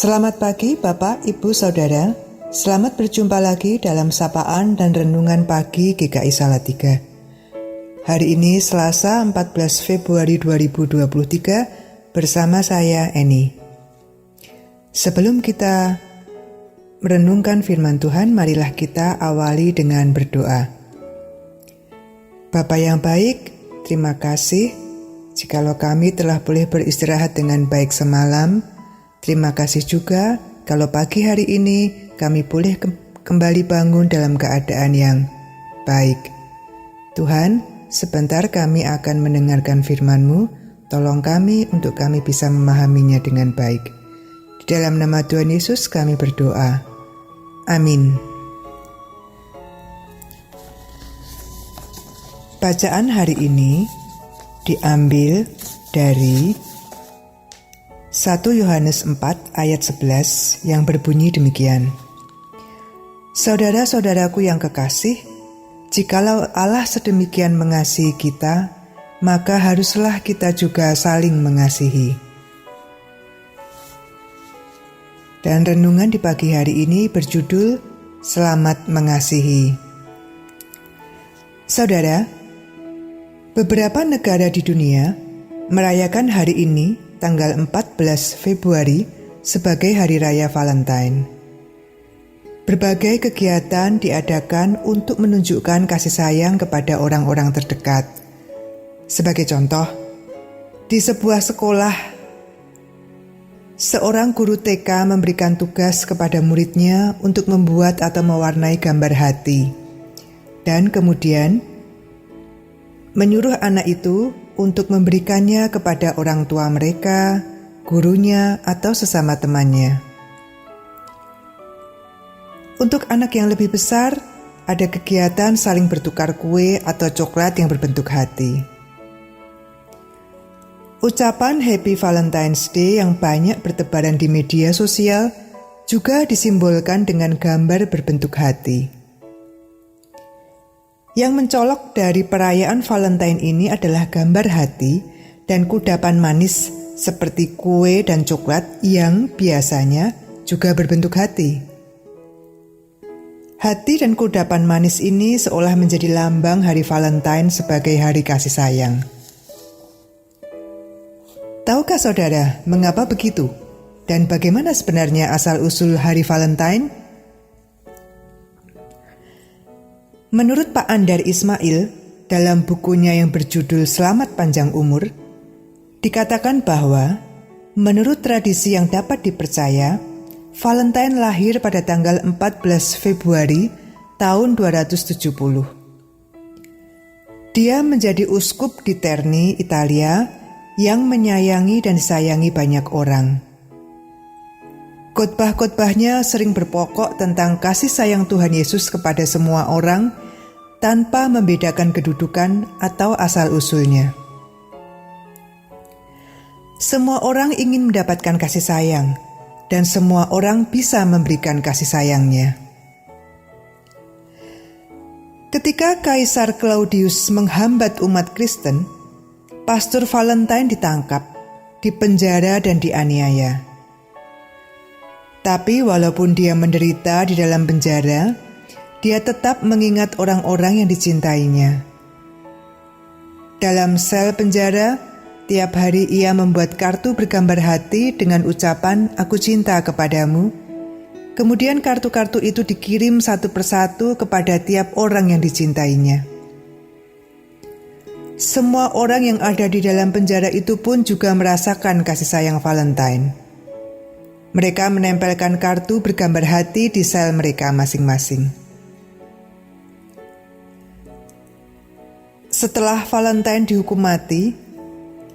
Selamat pagi Bapak, Ibu, Saudara. Selamat berjumpa lagi dalam sapaan dan renungan pagi GKI Salatiga. Hari ini Selasa 14 Februari 2023 bersama saya Eni. Sebelum kita merenungkan firman Tuhan, marilah kita awali dengan berdoa. Bapa yang baik, terima kasih jikalau kami telah boleh beristirahat dengan baik semalam. Terima kasih juga kalau pagi hari ini kami boleh kembali bangun dalam keadaan yang baik. Tuhan, sebentar kami akan mendengarkan firman-Mu. Tolong kami untuk kami bisa memahaminya dengan baik. Di dalam nama Tuhan Yesus kami berdoa. Amin. Bacaan hari ini diambil dari 1 Yohanes 4 ayat 11 yang berbunyi demikian. Saudara-saudaraku yang kekasih, jikalau Allah sedemikian mengasihi kita, maka haruslah kita juga saling mengasihi. Dan renungan di pagi hari ini berjudul Selamat Mengasihi. Saudara, beberapa negara di dunia merayakan hari ini tanggal 14 Februari sebagai Hari Raya Valentine. Berbagai kegiatan diadakan untuk menunjukkan kasih sayang kepada orang-orang terdekat. Sebagai contoh, di sebuah sekolah, seorang guru TK memberikan tugas kepada muridnya untuk membuat atau mewarnai gambar hati, dan kemudian menyuruh anak itu untuk memberikannya kepada orang tua mereka, gurunya, atau sesama temannya. Untuk anak yang lebih besar, ada kegiatan saling bertukar kue atau coklat yang berbentuk hati. Ucapan Happy Valentine's Day yang banyak bertebaran di media sosial juga disimbolkan dengan gambar berbentuk hati. Yang mencolok dari perayaan Valentine ini adalah gambar hati dan kudapan manis seperti kue dan coklat yang biasanya juga berbentuk hati. Hati dan kudapan manis ini seolah menjadi lambang hari Valentine sebagai hari kasih sayang. Tahukah saudara mengapa begitu? Dan bagaimana sebenarnya asal-usul hari Valentine? Menurut Pak Andar Ismail, dalam bukunya yang berjudul Selamat Panjang Umur, dikatakan bahwa menurut tradisi yang dapat dipercaya, Valentine lahir pada tanggal 14 Februari tahun 270. Dia menjadi uskup di Terni, Italia, yang menyayangi dan disayangi banyak orang. Khotbah-khotbahnya sering berpokok tentang kasih sayang Tuhan Yesus kepada semua orang tanpa membedakan kedudukan atau asal-usulnya. Semua orang ingin mendapatkan kasih sayang, dan semua orang bisa memberikan kasih sayangnya. Ketika Kaisar Claudius menghambat umat Kristen, Pastor Valentine ditangkap, dipenjara dan dianiaya. Tapi walaupun dia menderita di dalam penjara, dia tetap mengingat orang-orang yang dicintainya. Dalam sel penjara, tiap hari ia membuat kartu bergambar hati dengan ucapan "Aku cinta kepadamu". Kemudian kartu-kartu itu dikirim satu persatu kepada tiap orang yang dicintainya. Semua orang yang ada di dalam penjara itu pun juga merasakan kasih sayang Valentine. Mereka menempelkan kartu bergambar hati di sel mereka masing-masing. Setelah Valentine dihukum mati,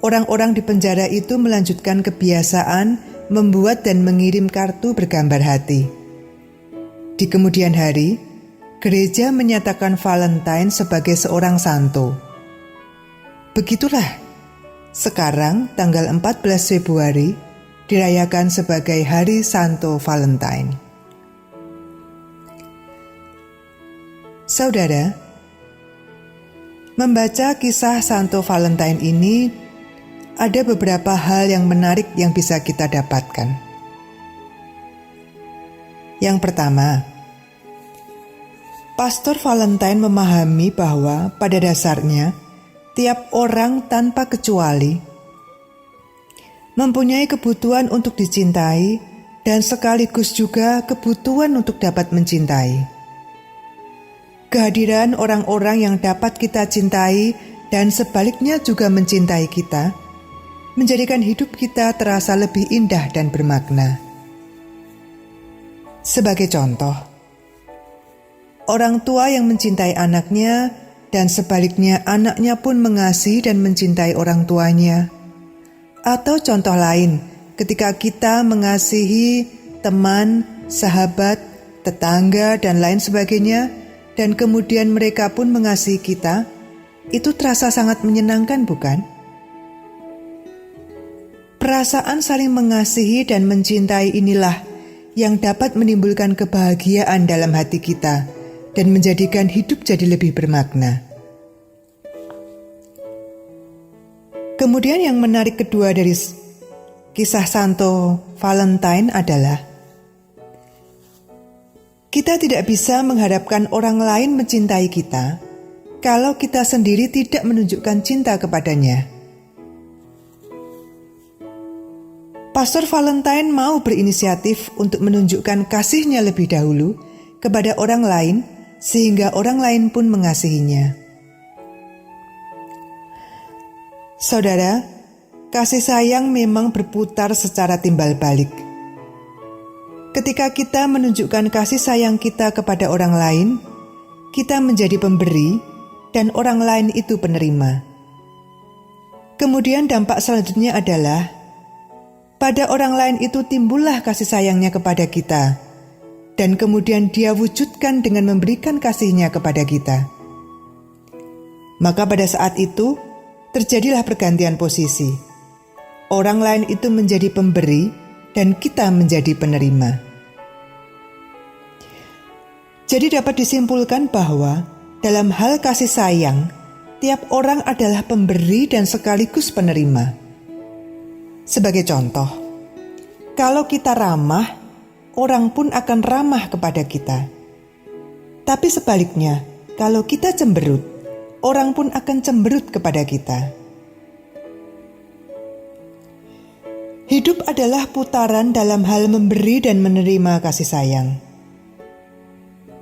orang-orang di penjara itu melanjutkan kebiasaan membuat dan mengirim kartu bergambar hati. Di kemudian hari, gereja menyatakan Valentine sebagai seorang santo. Begitulah, sekarang tanggal 14 Februari dirayakan sebagai Hari Santo Valentine. Saudara, membaca kisah Santo Valentine ini ada beberapa hal yang menarik yang bisa kita dapatkan. Yang pertama, Pastor Valentine memahami bahwa pada dasarnya tiap orang tanpa kecuali mempunyai kebutuhan untuk dicintai dan sekaligus juga kebutuhan untuk dapat mencintai. Kehadiran orang-orang yang dapat kita cintai dan sebaliknya juga mencintai kita menjadikan hidup kita terasa lebih indah dan bermakna. Sebagai contoh, orang tua yang mencintai anaknya dan sebaliknya anaknya pun mengasihi dan mencintai orang tuanya. Atau contoh lain, ketika kita mengasihi teman, sahabat, tetangga, dan lain sebagainya, dan kemudian mereka pun mengasihi kita, itu terasa sangat menyenangkan, bukan? Perasaan saling mengasihi dan mencintai inilah yang dapat menimbulkan kebahagiaan dalam hati kita dan menjadikan hidup jadi lebih bermakna. Kemudian yang menarik kedua dari kisah Santo Valentine adalah kita tidak bisa mengharapkan orang lain mencintai kita kalau kita sendiri tidak menunjukkan cinta kepadanya. Pastor Valentine mau berinisiatif untuk menunjukkan kasihnya lebih dahulu kepada orang lain sehingga orang lain pun mengasihinya. Saudara, kasih sayang memang berputar secara timbal balik. Ketika kita menunjukkan kasih sayang kita kepada orang lain, kita menjadi pemberi dan orang lain itu penerima. Kemudian dampak selanjutnya adalah pada orang lain itu timbullah kasih sayangnya kepada kita, dan kemudian dia wujudkan dengan memberikan kasihnya kepada kita. Maka pada saat itu, terjadilah pergantian posisi. Orang lain itu menjadi pemberi dan kita menjadi penerima. Jadi dapat disimpulkan bahwa dalam hal kasih sayang, tiap orang adalah pemberi dan sekaligus penerima. Sebagai contoh, kalau kita ramah, orang pun akan ramah kepada kita. Tapi sebaliknya, kalau kita cemberut, orang pun akan cemberut kepada kita. Hidup adalah putaran dalam hal memberi dan menerima kasih sayang.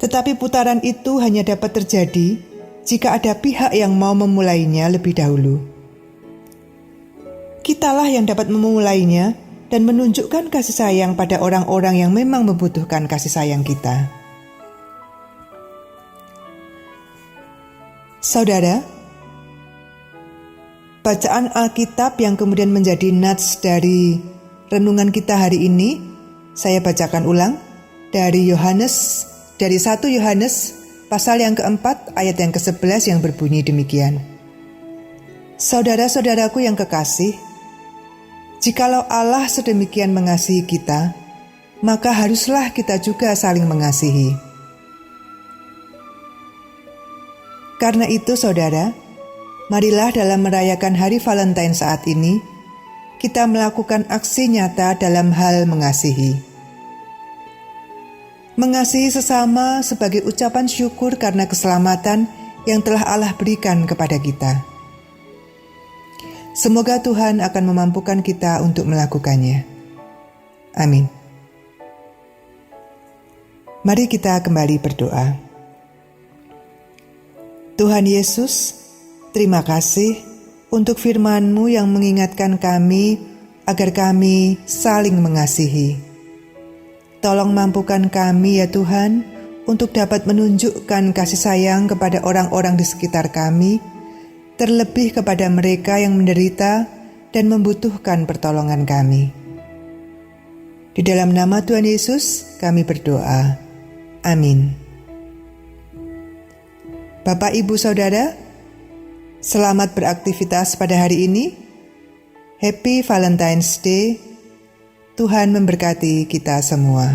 Tetapi putaran itu hanya dapat terjadi jika ada pihak yang mau memulainya lebih dahulu. Kitalah yang dapat memulainya dan menunjukkan kasih sayang pada orang-orang yang memang membutuhkan kasih sayang kita. Saudara, bacaan Alkitab yang kemudian menjadi nats dari renungan kita hari ini, saya bacakan ulang dari 1 Yohanes pasal yang keempat ayat yang ke-11 yang berbunyi demikian. Saudara-saudaraku yang kekasih, jikalau Allah sedemikian mengasihi kita, maka haruslah kita juga saling mengasihi. Karena itu saudara, marilah dalam merayakan hari Valentine saat ini, kita melakukan aksi nyata dalam hal mengasihi. Mengasihi sesama sebagai ucapan syukur karena keselamatan yang telah Allah berikan kepada kita. Semoga Tuhan akan memampukan kita untuk melakukannya. Amin. Mari kita kembali berdoa. Tuhan Yesus, terima kasih untuk firman-Mu yang mengingatkan kami agar kami saling mengasihi. Tolong mampukan kami ya Tuhan untuk dapat menunjukkan kasih sayang kepada orang-orang di sekitar kami, terlebih kepada mereka yang menderita dan membutuhkan pertolongan kami. Di dalam nama Tuhan Yesus kami berdoa. Amin. Bapak, Ibu, Saudara, selamat beraktivitas pada hari ini. Happy Valentine's Day. Tuhan memberkati kita semua.